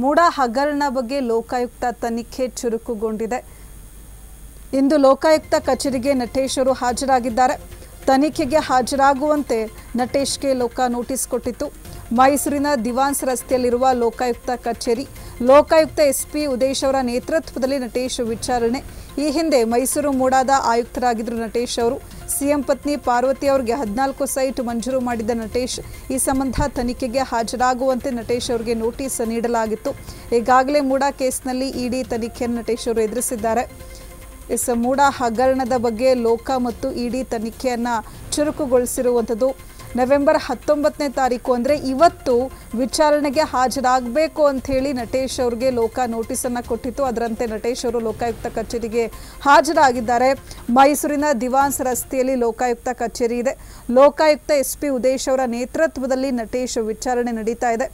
ಮೂಡಾ ಹಗರಣ ಬಗ್ಗೆ ಲೋಕಾಯುಕ್ತ ತನಿಖೆ ಚುರುಕುಗೊಂಡಿದೆ. ಇಂದು ಲೋಕಾಯುಕ್ತ ಕಚೇರಿಗೆ ನಟೇಶ್ ಅವರು ಹಾಜರಾಗಿದ್ದಾರೆ. ತನಿಖೆಗೆ ಹಾಜರಾಗುವಂತೆ ನಟೇಶ್ಗೆ ಲೋಕ ನೋಟಿಸ್ ಕೊಟ್ಟಿತ್ತು. ಮೈಸೂರಿನ ದಿವಾನ್ಸ್ ರಸ್ತೆಯಲ್ಲಿರುವ ಲೋಕಾಯುಕ್ತ ಕಚೇರಿ, ಲೋಕಾಯುಕ್ತ ಎಸ್ಪಿ ಉದೇಶ್ ಅವರ ನೇತೃತ್ವದಲ್ಲಿ ನಟೇಶ್ ವಿಚಾರಣೆ. ಈ ಹಿಂದೆ ಮೈಸೂರು ಮೂಡಾದ ಆಯುಕ್ತರಾಗಿದ್ದರು ನಟೇಶ್ ಅವರು. ಸಿಎಂ ಪತ್ನಿ ಪಾರ್ವತಿ ಅವರಿಗೆ 14 ಸೈಟ್ ಮಂಜೂರು ಮಾಡಿದ್ದ ನಟೇಶ್, ಈ ಸಂಬಂಧ ತನಿಖೆಗೆ ಹಾಜರಾಗುವಂತೆ ನಟೇಶ್ ಅವರಿಗೆ ನೋಟಿಸ್ ನೀಡಲಾಗಿತ್ತು. ಈಗಾಗಲೇ ಮೂಡಾ ಕೇಸ್ನಲ್ಲಿ ಇಡಿ ತನಿಖೆಯನ್ನು ನಟೇಶ್ ಅವರು ಎದುರಿಸಿದ್ದಾರೆ. ಮೂಡಾ ಹಗರಣದ ಬಗ್ಗೆ ಲೋಕ ಮತ್ತು ಇಡಿ ತನಿಖೆಯನ್ನು ಚುರುಕುಗೊಳಿಸಿರುವಂಥದ್ದು. ನವೆಂಬರ್ 19ನೇ ತಾರೀಕು ಅಂದರೆ ಇವತ್ತು ವಿಚಾರಣೆಗೆ ಹಾಜರಾಗಬೇಕು ಅಂಥೇಳಿ ನಟೇಶ್ ಅವ್ರಿಗೆ ಲೋಕ ನೋಟಿಸನ್ನು ಕೊಟ್ಟಿತ್ತು. ಅದರಂತೆ ನಟೇಶ್ ಅವರು ಲೋಕಾಯುಕ್ತ ಕಚೇರಿಗೆ ಹಾಜರಾಗಿದ್ದಾರೆ. ಮೈಸೂರಿನ ದಿವಾನ್ಸ್ ರಸ್ತೆಯಲ್ಲಿ ಲೋಕಾಯುಕ್ತ ಕಚೇರಿ ಇದೆ. ಲೋಕಾಯುಕ್ತ ಎಸ್ಪಿ ಉದೇಶ್ ಅವರ ನೇತೃತ್ವದಲ್ಲಿ ನಟೇಶ್ ವಿಚಾರಣೆ ನಡೀತಾ ಇದೆ.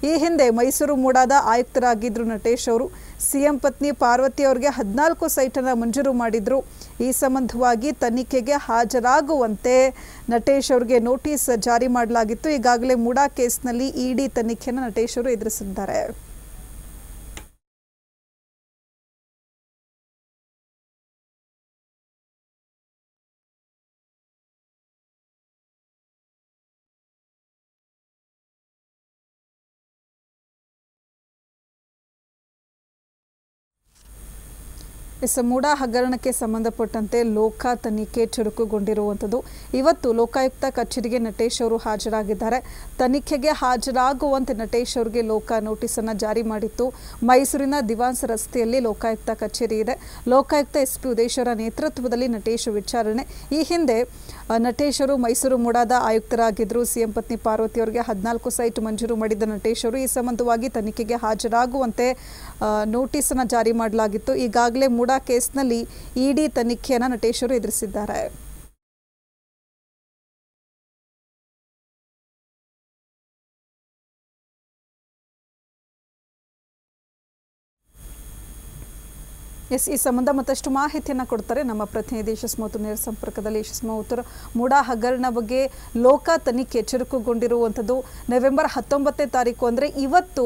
ಈ ಹಿಂದೆ ಮೈಸೂರು ಮೂಡಾದ ಆಯುಕ್ತರಾಗಿದ್ದರು ನಟೇಶ್ ಅವರು. ಸಿಎಂ ಪತ್ನಿ ಪಾರ್ವತಿ ಅವರಿಗೆ 14 ಸೈಟನ್ನು ಮಂಜೂರು ಮಾಡಿದ್ರು. ಈ ಸಂಬಂಧವಾಗಿ ತನಿಖೆಗೆ ಹಾಜರಾಗುವಂತೆ ನಟೇಶ್ ಅವರಿಗೆ ನೋಟಿಸ್ ಜಾರಿ ಮಾಡಲಾಗಿತ್ತು. ಈಗಾಗಲೇ ಮೂಡಾ ಕೇಸ್ನಲ್ಲಿ ಇಡಿ ತನಿಖೆಯನ್ನು ನಟೇಶ್ ಅವರು ಎದುರಿಸಿದ್ದಾರೆ. ಮೂಡಾ ಹಗರಣಕ್ಕೆ ಸಂಬಂಧಪಟ್ಟಂತೆ ಲೋಕ ತನಿಖೆ ಚುರುಕುಗೊಂಡಿರುವಂಥದ್ದು. ಇವತ್ತು ಲೋಕಾಯುಕ್ತ ಕಚೇರಿಗೆ ನಟೇಶ್ ಅವರು ಹಾಜರಾಗಿದ್ದಾರೆ. ತನಿಖೆಗೆ ಹಾಜರಾಗುವಂತೆ ನಟೇಶ್ ಅವರಿಗೆ ಲೋಕ ನೋಟಿಸನ್ನು ಜಾರಿ ಮಾಡಿತ್ತು. ಮೈಸೂರಿನ ದಿವಾನ್ಸ್ ರಸ್ತೆಯಲ್ಲಿ ಲೋಕಾಯುಕ್ತ ಕಚೇರಿ ಇದೆ. ಲೋಕಾಯುಕ್ತ ಎಸ್ಪಿ ಉದೇಶ್ ಅವರ ನೇತೃತ್ವದಲ್ಲಿ ನಟೇಶ್ ವಿಚಾರಣೆ. ಈ ಹಿಂದೆ ನಟೇಶ್ ಅವರು ಮೈಸೂರು ಮೂಡಾದ ಆಯುಕ್ತರಾಗಿದ್ದರು. ಸಿಎಂ ಪತ್ನಿ ಪಾರ್ವತಿ ಅವರಿಗೆ 14 ಸೈಟ್ ಮಂಜೂರು ಮಾಡಿದ್ದ ನಟೇಶ್ ಅವರು. ಈ ಸಂಬಂಧವಾಗಿ ತನಿಖೆಗೆ ಹಾಜರಾಗುವಂತೆ ನೋಟಿಸನ್ನು ಜಾರಿ ಮಾಡಲಾಗಿತ್ತು. ಈಗಾಗಲೇ ಮೂಡಾ ಕೇಸ್ನಲ್ಲಿ ಇಡಿ ತನಿಖೆಯನ್ನು ನಟೇಶ್ ಅವರು ಎದುರಿಸಿದ್ದಾರೆ. ಈ ಸಂಬಂಧ ಮತ್ತಷ್ಟು ಮಾಹಿತಿಯನ್ನು ಕೊಡ್ತಾರೆ ನಮ್ಮ ಪ್ರತಿನಿಧಿ ಯಶಸ್ಮೌತ್ ನೇರ ಸಂಪರ್ಕದಲ್ಲಿ. ಯಶಸ್ಮೌತ್, ಮೂಡಾ ಹಗರಣ ಬಗ್ಗೆ ಲೋಕ ತನಿಖೆ ಚುರುಕುಗೊಂಡಿರುವಂಥದ್ದು. ನವೆಂಬರ್ 19ನೇ ತಾರೀಕು ಅಂದರೆ ಇವತ್ತು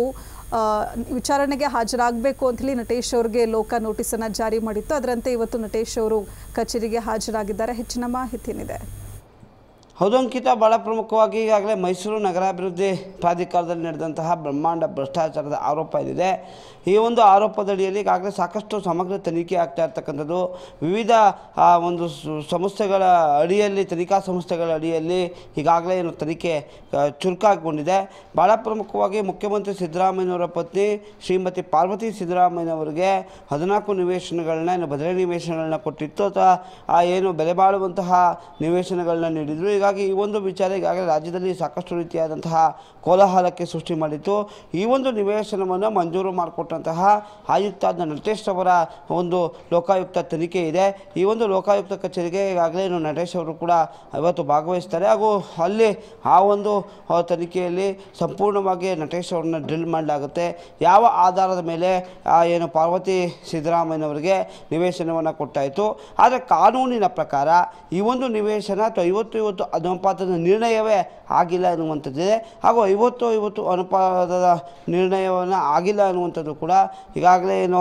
ವಿಚಾರಣೆಗೆ ಹಾಜರಾಗಬೇಕು ಅಂತ ಹೇಳಿ ನಟೇಶ್ ಅವರಿಗೆ ಲೋಕ ನೋಟಿಸನ್ನು ಜಾರಿ ಮಾಡಿತ್ತು. ಅದರಂತೆ ಇವತ್ತು ನಟೇಶ್ ಅವರು ಕಚೇರಿಗೆ ಹಾಜರಾಗಿದ್ದಾರೆ. ಹೆಚ್ಚಿನ ಮಾಹಿತಿ ಏನಿದೆ? ಹೌದು ಅಂಕಿತ, ಭಾಳ ಪ್ರಮುಖವಾಗಿ ಈಗಾಗಲೇ ಮೈಸೂರು ನಗರಾಭಿವೃದ್ಧಿ ಪ್ರಾಧಿಕಾರದಲ್ಲಿ ನಡೆದಂತಹ ಬ್ರಹ್ಮಾಂಡ ಭ್ರಷ್ಟಾಚಾರದ ಆರೋಪ ಏನಿದೆ, ಈ ಒಂದು ಆರೋಪದಡಿಯಲ್ಲಿ ಈಗಾಗಲೇ ಸಾಕಷ್ಟು ಸಮಗ್ರ ತನಿಖೆ ಆಗ್ತಾ ಇರ್ತಕ್ಕಂಥದ್ದು. ವಿವಿಧ ಒಂದು ಸಂಸ್ಥೆಗಳ ಅಡಿಯಲ್ಲಿ, ತನಿಖಾ ಸಂಸ್ಥೆಗಳ ಅಡಿಯಲ್ಲಿ ಈಗಾಗಲೇ ಏನು ತನಿಖೆ ಚುರುಕಾಗಿಕೊಂಡಿದೆ. ಭಾಳ ಪ್ರಮುಖವಾಗಿ ಮುಖ್ಯಮಂತ್ರಿ ಸಿದ್ದರಾಮಯ್ಯನವರ ಪತ್ನಿ ಶ್ರೀಮತಿ ಪಾರ್ವತಿ ಸಿದ್ದರಾಮಯ್ಯನವರಿಗೆ 14 ನಿವೇಶನಗಳನ್ನ, ಏನು ಬದಲಿ ನಿವೇಶನಗಳನ್ನ ಕೊಟ್ಟಿತ್ತು, ಅಥವಾ ಏನು ಬೆಲೆ ಬಾಳುವಂತಹ ನಿವೇಶನಗಳನ್ನ ನೀಡಿದರು. ಹೀಗಾಗಿ ಈ ಒಂದು ವಿಚಾರ ಈಗಾಗಲೇ ರಾಜ್ಯದಲ್ಲಿ ಸಾಕಷ್ಟು ರೀತಿಯಾದಂತಹ ಕೋಲಾಹಲಕ್ಕೆ ಸೃಷ್ಟಿ ಮಾಡಿತ್ತು. ಈ ಒಂದು ನಿವೇಶನವನ್ನು ಮಂಜೂರು ಮಾಡಿಕೊಟ್ಟಂತಹ ಆಯುಕ್ತ ನಟೇಶ್ ಅವರ ಒಂದು ಲೋಕಾಯುಕ್ತ ತನಿಖೆ ಇದೆ. ಈ ಒಂದು ಲೋಕಾಯುಕ್ತ ಕಚೇರಿಗೆ ಈಗಾಗಲೇ ನಟೇಶ್ ಅವರು ಕೂಡ ಇವತ್ತು ಭಾಗವಹಿಸ್ತಾರೆ. ಹಾಗೂ ಅಲ್ಲಿ ಆ ಒಂದು ತನಿಖೆಯಲ್ಲಿ ಸಂಪೂರ್ಣವಾಗಿ ನಟೇಶ್ ಅವ್ರನ್ನ ಡ್ರಿಲ್ ಮಾಡಲಾಗುತ್ತೆ. ಯಾವ ಆಧಾರದ ಮೇಲೆ ಏನು ಪಾರ್ವತಿ ಸಿದ್ದರಾಮಯ್ಯನವರಿಗೆ ನಿವೇಶನವನ್ನು ಕೊಟ್ಟಾಯಿತು, ಆದರೆ ಕಾನೂನಿನ ಪ್ರಕಾರ ಈ ಒಂದು ನಿವೇಶನ ಅಥವಾ 50-50 ಅನುಪಾತದ ನಿರ್ಣಯವೇ ಆಗಿಲ್ಲ ಎನ್ನುವಂಥದ್ದಿದೆ. ಹಾಗೂ 50-50 ಅನುಪಾತದ ನಿರ್ಣಯವನ್ನು ಆಗಿಲ್ಲ ಅನ್ನುವಂಥದ್ದು ಕೂಡ ಈಗಾಗಲೇ ಏನು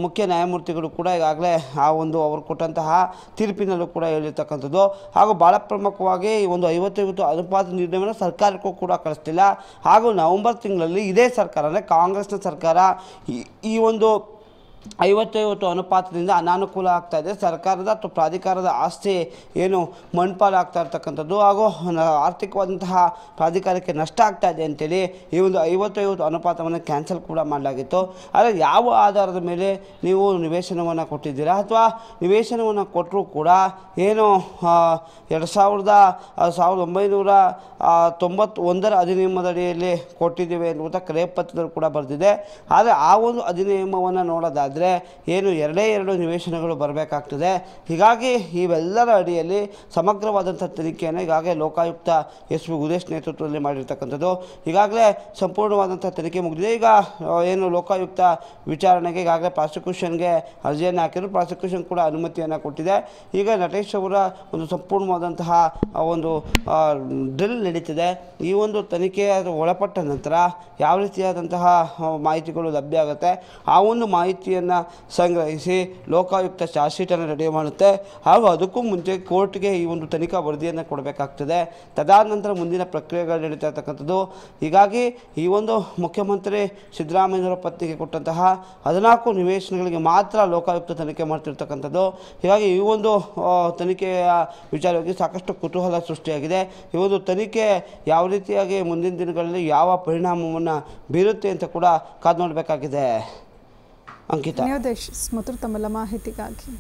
ಮುಖ್ಯ ನ್ಯಾಯಮೂರ್ತಿಗಳು ಕೂಡ ಈಗಾಗಲೇ ಆ ಒಂದು ಅವರು ಕೊಟ್ಟಂತಹ ತೀರ್ಪಿನಲ್ಲೂ ಕೂಡ ಹೇಳಿರ್ತಕ್ಕಂಥದ್ದು. ಹಾಗೂ ಭಾಳ ಪ್ರಮುಖವಾಗಿ ಈ ಒಂದು 50-50 ಅನುಪಾತ ನಿರ್ಣಯವನ್ನು ಸರ್ಕಾರಕ್ಕೂ ಕೂಡ ಕಳಿಸ್ತಿಲ್ಲ. ಹಾಗೂ ನವೆಂಬರ್ ತಿಂಗಳಲ್ಲಿ ಇದೇ ಸರ್ಕಾರ, ಅಂದರೆ ಕಾಂಗ್ರೆಸ್ನ ಸರ್ಕಾರ, ಈ ಒಂದು 50-50 ಅನುಪಾತದಿಂದ ಅನಾನುಕೂಲ ಆಗ್ತಾ ಇದೆ. ಸರ್ಕಾರದ ಅಥವಾ ಪ್ರಾಧಿಕಾರದ ಆಸ್ತಿ ಏನು ಮಣ್ಪಾಲಾಗ್ತಾ ಇರ್ತಕ್ಕಂಥದ್ದು, ಹಾಗೂ ಆರ್ಥಿಕವಾದಂತಹ ಪ್ರಾಧಿಕಾರಕ್ಕೆ ನಷ್ಟ ಆಗ್ತಾ ಇದೆ ಅಂತೇಳಿ ಈ ಒಂದು 50-50 ಅನುಪಾತವನ್ನು ಕ್ಯಾನ್ಸಲ್ ಕೂಡ ಮಾಡಲಾಗಿತ್ತು. ಆದರೆ ಯಾವ ಆಧಾರದ ಮೇಲೆ ನೀವು ನಿವೇಶನವನ್ನು ಕೊಟ್ಟಿದ್ದೀರಾ, ಅಥವಾ ನಿವೇಶನವನ್ನು ಕೊಟ್ಟರೂ ಕೂಡ ಏನು 1991ರ ಅಧಿನಿಯಮದಡಿಯಲ್ಲಿ ಕೊಟ್ಟಿದ್ದೇವೆ ಎನ್ನುವಂಥ ಕ್ರಯಪತ್ರದಲ್ಲಿ ಕೂಡ ಬರೆದಿದೆ. ಆದರೆ ಆ ಒಂದು ಅಧಿನಿಯಮವನ್ನು ನೋಡೋದಾದರೆ ಆದರೆ ಏನು 2 ನಿವೇಶನಗಳು ಬರಬೇಕಾಗ್ತದೆ. ಹೀಗಾಗಿ ಇವೆಲ್ಲರ ಅಡಿಯಲ್ಲಿ ಸಮಗ್ರವಾದಂಥ ತನಿಖೆಯನ್ನು ಈಗಾಗಲೇ ಲೋಕಾಯುಕ್ತ ಎಸ್ ವಿ ಉದೇಶ್ ನೇತೃತ್ವದಲ್ಲಿ ಮಾಡಿರ್ತಕ್ಕಂಥದ್ದು. ಈಗಾಗಲೇ ಸಂಪೂರ್ಣವಾದಂಥ ತನಿಖೆ ಮುಗಿದಿದೆ. ಈಗ ಏನು ಲೋಕಾಯುಕ್ತ ವಿಚಾರಣೆಗೆ ಈಗಾಗಲೇ ಪ್ರಾಸಿಕ್ಯೂಷನ್ಗೆ ಅರ್ಜಿಯನ್ನು ಹಾಕಿದ್ರು. ಪ್ರಾಸಿಕ್ಯೂಷನ್ ಕೂಡ ಅನುಮತಿಯನ್ನು ಕೊಟ್ಟಿದೆ. ಈಗ ನಟೇಶ್ ಅವರ ಒಂದು ಸಂಪೂರ್ಣವಾದಂತಹ ಒಂದು ಡ್ರಿಲ್ ನಡೀತಿದೆ. ಈ ಒಂದು ತನಿಖೆಯ ಒಳಪಟ್ಟ ನಂತರ ಯಾವ ರೀತಿಯಾದಂತಹ ಮಾಹಿತಿಗಳು ಲಭ್ಯ ಆಗುತ್ತೆ, ಆ ಒಂದು ಮಾಹಿತಿಯನ್ನು ಸಂಗ್ರಹಿಸಿ ಲೋಕಾಯುಕ್ತ ಚಾರ್ಜ್ ಶೀಟನ್ನು ರೆಡಿ ಮಾಡುತ್ತೆ. ಹಾಗೂ ಅದಕ್ಕೂ ಮುಂಚೆ ಕೋರ್ಟ್ಗೆ ಈ ಒಂದು ತನಿಖಾ ವರದಿಯನ್ನು ಕೊಡಬೇಕಾಗ್ತದೆ. ತದನಂತರ ಮುಂದಿನ ಪ್ರಕ್ರಿಯೆಗಳು ನಡೀತಾ ಇರ್ತಕ್ಕಂಥದ್ದು. ಹೀಗಾಗಿ ಈ ಒಂದು ಮುಖ್ಯಮಂತ್ರಿ ಸಿದ್ದರಾಮಯ್ಯನವರ ಪತ್ನಿಗೆ ಕೊಟ್ಟಂತಹ 14 ನಿವೇಶನಗಳಿಗೆ ಮಾತ್ರ ಲೋಕಾಯುಕ್ತ ತನಿಖೆ ಮಾಡ್ತಿರ್ತಕ್ಕಂಥದ್ದು. ಹೀಗಾಗಿ ಈ ಒಂದು ತನಿಖೆಯ ವಿಚಾರವಾಗಿ ಸಾಕಷ್ಟು ಕುತೂಹಲ ಸೃಷ್ಟಿಯಾಗಿದೆ. ಈ ಒಂದು ತನಿಖೆ ಯಾವ ರೀತಿಯಾಗಿ ಮುಂದಿನ ದಿನಗಳಲ್ಲಿ ಯಾವ ಪರಿಣಾಮವನ್ನು ಬೀರುತ್ತೆ ಅಂತ ಕೂಡ ಕಾದು ನೋಡಬೇಕಾಗಿದೆ. ಅಂಕಿತಾ. ಧನ್ಯವಾದ ಸ್ಮೃತಿ ತಮ್ಮೆಲ್ಲ ಮಾಹಿತಿಗಾಗಿ.